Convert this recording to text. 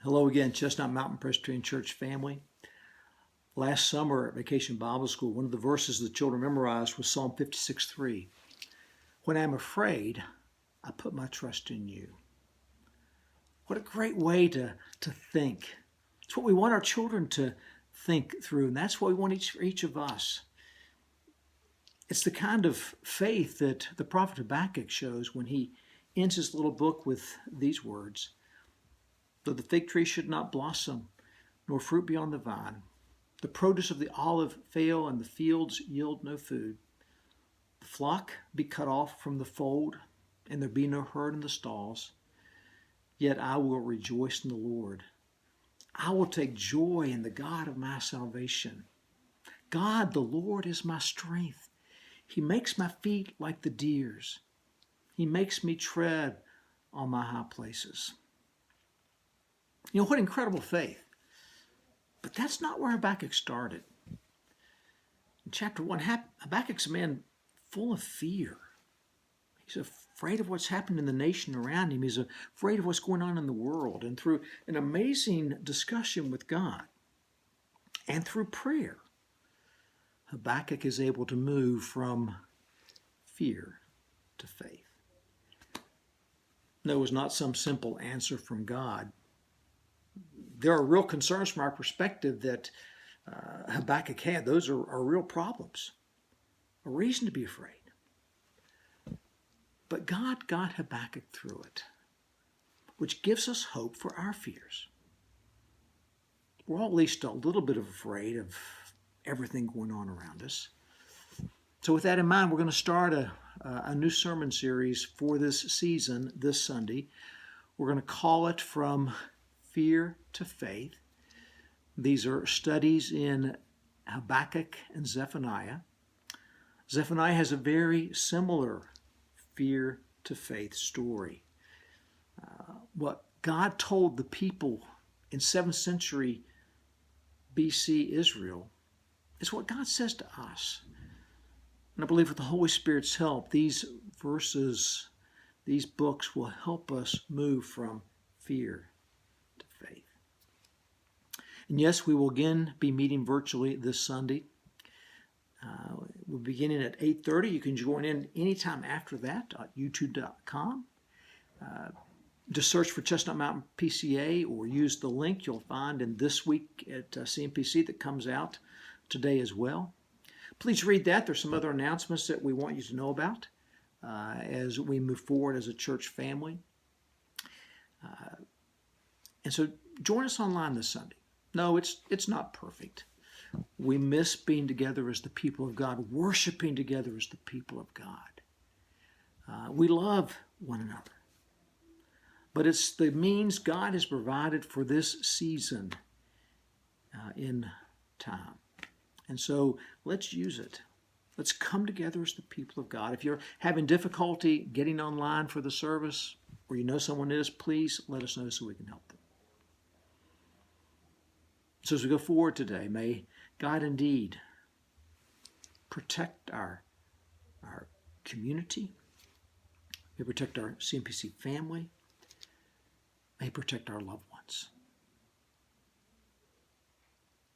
Hello again, Chestnut Mountain Presbyterian Church family. Last summer at Vacation Bible School, one of the verses the children memorized was Psalm 56:3. When I'm afraid, I put my trust in you. What a great way to think. It's what we want our children to think through, and that's what we want each of us. It's the kind of faith that the prophet Habakkuk shows when he ends his little book with these words. Though the fig tree should not blossom, nor fruit be on the vine, the produce of the olive fail, and the fields yield no food, the flock be cut off from the fold, and there be no herd in the stalls, yet I will rejoice in the Lord. I will take joy in the God of my salvation. God, the Lord, is my strength. He makes my feet like the deer's. He makes me tread on my high places. You know, what incredible faith. But that's not where Habakkuk started. In chapter 1, Habakkuk's a man full of fear. He's afraid of what's happened in the nation around him. He's afraid of what's going on in the world. And through an amazing discussion with God and through prayer, Habakkuk is able to move from fear to faith. No, it was not some simple answer from God. There are real concerns from our perspective that Habakkuk had. Those are real problems, a reason to be afraid. But God got Habakkuk through it, which gives us hope for our fears. We're all at least a little bit afraid of everything going on around us. So with that in mind, we're going to start a new sermon series for this season, this Sunday. We're going to call it From Fear to Faith. These are studies in Habakkuk and Zephaniah. Zephaniah has a very similar fear to faith story. What God told the people in 7th century BC Israel is what God says to us. And I believe with the Holy Spirit's help, these verses, these books will help us move from fear to faith. And yes, we will again be meeting virtually this Sunday. We're beginning at 8:30. You can join in anytime after that at youtube.com. Just search for Chestnut Mountain PCA or use the link you'll find in This Week at CMPC that comes out today as well. Please read that. There's some other announcements that we want you to know about as we move forward as a church family. And so join us online this Sunday. No, it's not perfect. We miss being together as the people of God, worshiping together as the people of God. We love one another. But it's the means God has provided for this season in time. And so let's use it. Let's come together as the people of God. If you're having difficulty getting online for the service, or you know someone is, please let us know so we can help them. So as we go forward today, may God indeed protect our community, may protect our CMPC family, may protect our loved ones.